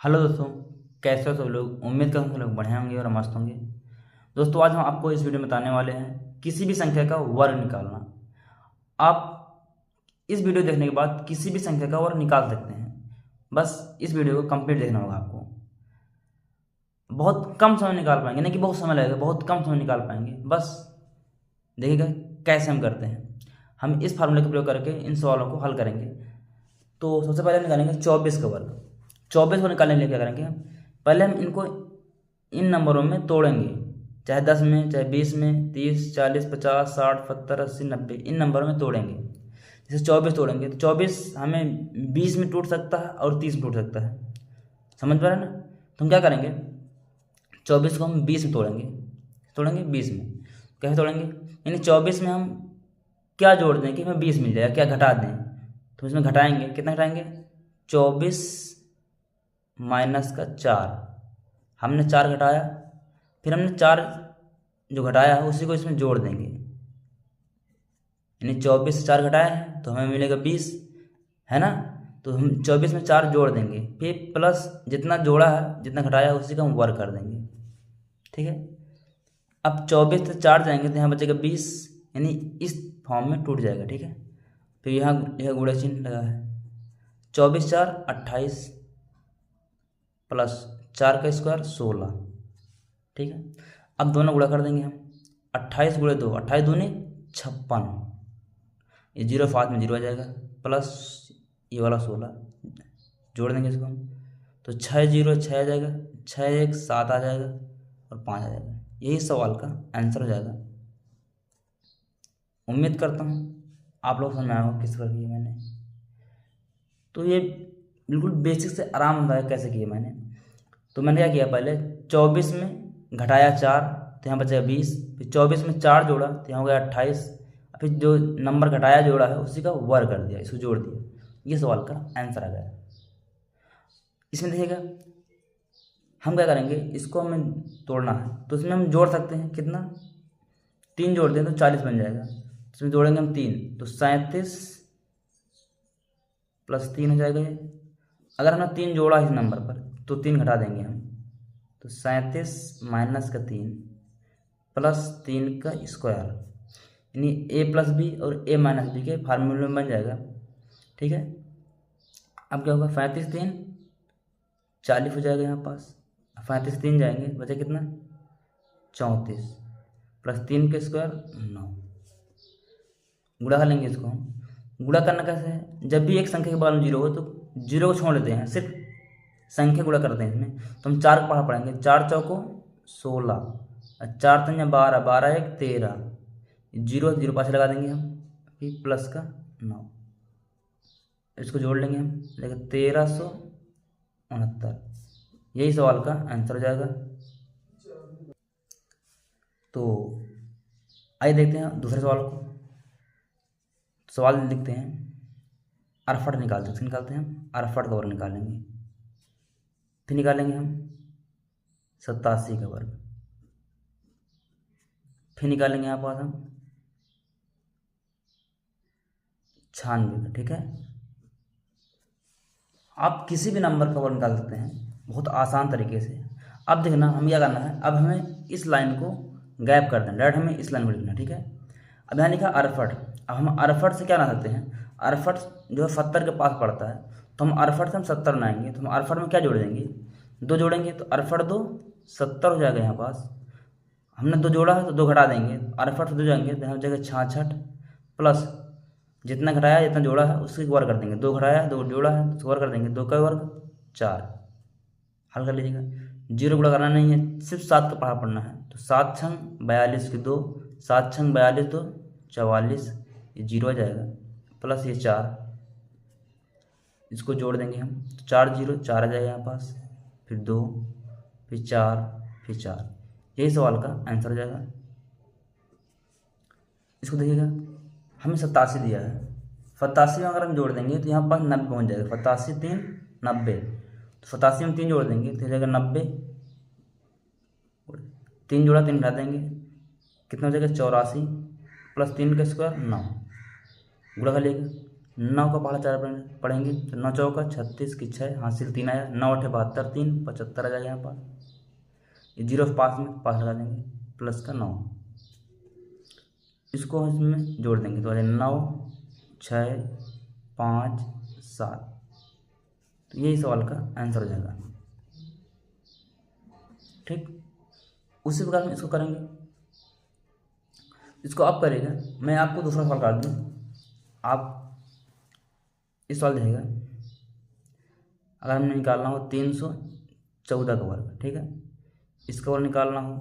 Hello दोस्तों। कैसे हो सब लोग? उम्मीद करता हूँ सब लोग बढ़िया होंगे और मस्त होंगे। दोस्तों, आज हम आपको इस वीडियो में बताने वाले हैं किसी भी संख्या का वर्ग निकालना। आप इस वीडियो देखने के बाद किसी भी संख्या का वर्ग निकाल सकते हैं। बस इस वीडियो को कंप्लीट देखना होगा आपको। बहुत कम समय निकाल पाएंगे, नहीं कि बहुत समय लगेगा, बहुत कम समय निकाल पाएंगे। बस देखिएगा कैसे हम करते हैं। हम इस फार्मूले का प्रयोग करके इन सवालों को हल करेंगे। तो सबसे पहले हम निकालेंगे 24 का वर्ग। 24 को निकालने के लिए क्या करेंगे? पहले हम इनको इन नंबरों में तोड़ेंगे, चाहे 10 में, चाहे 20 में, 30, 40, 50, 60, 70, 80, 90, इन नंबरों में तोड़ेंगे। जैसे 24 तोड़ेंगे तो 24 हमें 20 में टूट सकता है और 30 में टूट सकता है। समझ पा रहे हैं ना? तो हम क्या करेंगे, 24 को हम 20 में तोड़ेंगे, 20 में। कैसे तोड़ेंगे? यानी 24 में हम क्या जोड़ दें कि हमें 20 मिल जाएगा, क्या घटा दें? तो इसमें घटाएंगे, कितना घटाएंगे? 24 माइनस का 4। हमने 4 घटाया, फिर हमने 4 जो घटाया है उसी को इसमें जोड़ देंगे। यानी 24 से 4 घटाया है तो हमें मिलेगा 20, है ना? तो हम 24 में 4 जोड़ देंगे, फिर प्लस जितना जोड़ा है, जितना घटाया है उसी का हम वर्ग कर देंगे। ठीक है। अब 24 से 4 जाएंगे तो यहाँ बचेगा 20, यानी इस फॉर्म में टूट जाएगा। ठीक है। फिर यहाँ यह गुणा चिन्ह लगा है। 24 4 28 प्लस 4 का स्क्वायर 16। ठीक है। अब दोनों गुणा कर देंगे हम। 28 गुणे 2, 28 दूनी 56। ये 0 5 में 0 आ जाएगा, प्लस ये वाला 16 जोड़ देंगे इसको हम। तो 6 0 6 आ जाएगा, 6 1 7 आ जाएगा और 5 आ जाएगा। यही सवाल का आंसर हो जाएगा। उम्मीद करता हूँ आप लोग समझ में आया होगा किस तरह किया मैंने। तो ये बिल्कुल बेसिक से आरामदायक कैसे किया मैंने। तो मैंने क्या किया, पहले 24 में घटाया 4 तो यहाँ बचेगा 20, फिर 24 में 4 जोड़ा तो यहाँ हो गया 28, फिर जो नंबर घटाया जोड़ा है उसी का वर्ग कर दिया, इसको जोड़ दिया। ये सवाल का आंसर आ गया। इसमें देखिएगा हम क्या करेंगे, इसको हमें तोड़ना है तो इसमें हम जोड़ सकते हैं। कितना? 3 जोड़ दें तो 40 बन जाएगा। इसमें जोड़ेंगे हम 3 तो 37 प्लस 3 हो जाएगा ये। अगर हमने 3 जोड़ा इस नंबर पर तो 3 घटा देंगे हम, तो 37 माइनस का 3 प्लस 3 का स्क्वायर, यानी a प्लस बी और a माइनस बी के फार्मूले में बन जाएगा। ठीक है। अब क्या होगा, 35 3 40 हो जाएगा यहाँ पास। 35 3 जाएंगे, बचा कितना? 34 प्लस 3 के स्क्वायर 9। गुणा कर लेंगे इसको हम। गुणा करना कैसे है, जब भी एक संख्या के बगल में 0 हो तो 0 को छोड़ लेते हैं, सिर्फ संख्या गुणा करते हैं इसमें। तो हम 4 का पढ़ा पढ़ेंगे, 4 चौको 16, 4 3 12, 12 1 13, 0 0 पास लगा देंगे हम, फिर प्लस का 9, इसको जोड़ लेंगे हम, लेकिन 1369। यही सवाल का आंसर हो जाएगा। तो आइए देखते हैं दूसरे सवाल को। सवाल लिखते हैं, अरफट निकालते हैं हम अरफट का वर्ग निकालेंगे। फिर निकालेंगे हम 87 का वर्ग। फिर निकालेंगे यहाँ पास हम 96 का। ठीक है। आप किसी भी नंबर का वर्ग निकाल सकते हैं बहुत आसान तरीके से। अब देखना हमें क्या करना है, अब हमें इस लाइन को गैप कर देना, डायरेक्ट हमें इस लाइन को लिखना। ठीक है। अब यहाँ लिखा अरफट। अब हम अरफट से क्या बना सकते हैं, अरफट जो है 70 के पास पड़ता है, तो हम अरफट से हम 70 बनाएंगे। तो हम अरफट में क्या जोड़ देंगे, 2 जोड़ेंगे तो अरफट 2 70 हो जाएगा यहाँ पास। हमने 2 जोड़ा है तो 2 घटा देंगे, अरफट से 2 जाएंगे तो यहाँ हो जाएगा 66 प्लस जितना घटाया जितना जोड़ा है उसके वर्ग कर देंगे। 2 घटाया 2 जोड़ा है तो वर्ग कर देंगे, 2 का वर्ग 4। हल कर लीजिएगा। 0 गुणा करना नहीं है, सिर्फ 7 का पढ़ा पढ़ना है। तो 7 छंग 42 के 2, 7 छंग 42 2 44, ये 0 आ जाएगा, प्लस ये 4, इसको जोड़ देंगे हम तो 4 0 4 आ जाएगा यहाँ पास, फिर 2, फिर 4, फिर 4। यही सवाल का आंसर हो जाएगा। इसको देखिएगा, हमें 87 दिया है, 87 में अगर हम जोड़ देंगे तो यहाँ पर 90 पहुँच जाएगा। 87 3 90, तो 87 में 3 जोड़ देंगे तो हो जाएगा 90, 3 जोड़ा 3 घटा देंगे, कितना हो जाएगा 84 प्लस 3 का स्क्वायर 9। गुणा कर लीजिएगा, 9 का पहाड़ा 4 पढ़ेंगे तो 9 चौका 36 की 6 हासिल 3 आया, 9 8 72 3 75 आ जाएगा यहाँ पर। ये जीरो पास में पास लगा देंगे, प्लस का 9, इसको इसमें जोड़ देंगे तो आ जाएगा 9 6 5 7। तो यही सवाल का आंसर हो जाएगा। ठीक, उसी प्रकार हम इसको करेंगे। इसको आप करेगा, मैं आपको दूसरा सवाल कर दूँ। आप इस सवाल देखेगा, अगर हमें निकालना हो 314 का वर्ग, ठीक है, इसका वर्ग निकालना हो,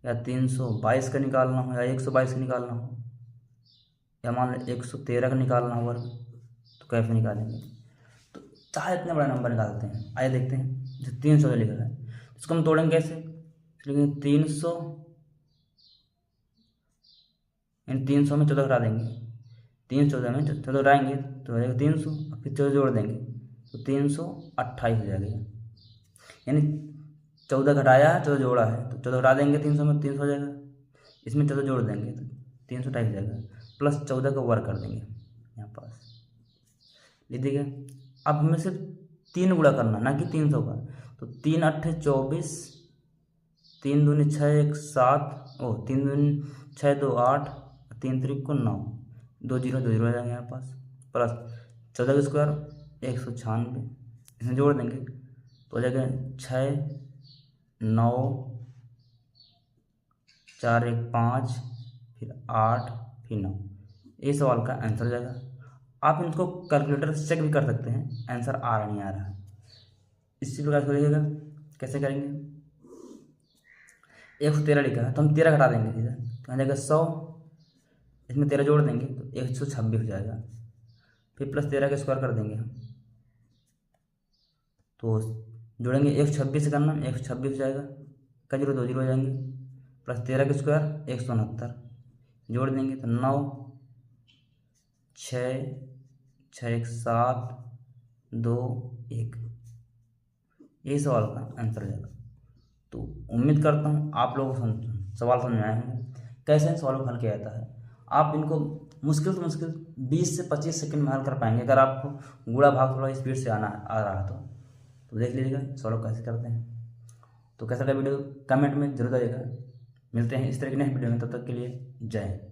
या 322 का निकालना हो, या 122 का निकालना हो, या मान लो 113 का निकालना हो वर्ग, तो कैसे निकालेंगे? तो चाहे इतने बड़ा नंबर निकालते हैं। आइए देखते हैं। जो 314 लिखा है इसको हम तोड़ेंगे कैसे? लेकिन 300 इन 300 में 14 घटा देंगे, 314 में 14 घटाएंगे तो हो जाएगा 300, और फिर 14 जोड़ देंगे तो 328 हो जाएगा। यानी 14 घटाया है, 14 जोड़ा है, तो 14 घटा देंगे 300 में, 300 हो जाएगा। इसमें 14 जोड़ देंगे तो 328 हो जाएगा, प्लस 14 का वर्ग कर देंगे यहाँ पास, लिख दिया। अब हमें सिर्फ 3 गुणा करना, ना कि 300 का। तो 3 8 24, 3 दूनी 6 1 7, 3 दूनी 6 2 8, 3 3 को 9, 2 0 2 0 आ जाएंगे यहाँ पास, प्लस 14 का स्क्वायर 196, इसमें जोड़ देंगे तो हो जाएगा 6 9 4 1 5, फिर 8 फिर 9। ये सवाल का आंसर हो जाएगा। आप इनको कैलकुलेटर से चेक भी कर सकते हैं, आंसर आ रहा नहीं आ रहा है। इसी प्रकार से देखिएगा कैसे करेंगे। 113 लिखा है तो हम 13 घटा देंगे सीधा, तो आ जाएगा 100, इसमें 13 जोड़ देंगे तो 126 हो जाएगा, फिर प्लस 13 का स्क्वायर कर देंगे हम, तो जोड़ेंगे 126 से करना, 126 हो जाएगा, का 0 2 0 हो जाएंगे, प्लस 13 का स्क्वायर 169, जोड़ देंगे तो 9 6 6 1 7 2 1। यही सवाल का आंसर हो जाएगा। तो उम्मीद करता हूँ आप लोगों को सवाल समझ में आए होंगे कैसे इन सवालों को हल किया जाता है। आप इनको मुश्किल से मुश्किल 20 से 25 सेकंड में हल कर पाएंगे। अगर आपको गुणा भाग थोड़ा स्पीड से आ रहा है तो देख लीजिएगा सवालों कैसे करते हैं। तो कैसा लगा वीडियो कमेंट में जरूर आइएगा। मिलते हैं इस तरह की नेक्स्ट वीडियो में, तब तक के लिए जय हिंद।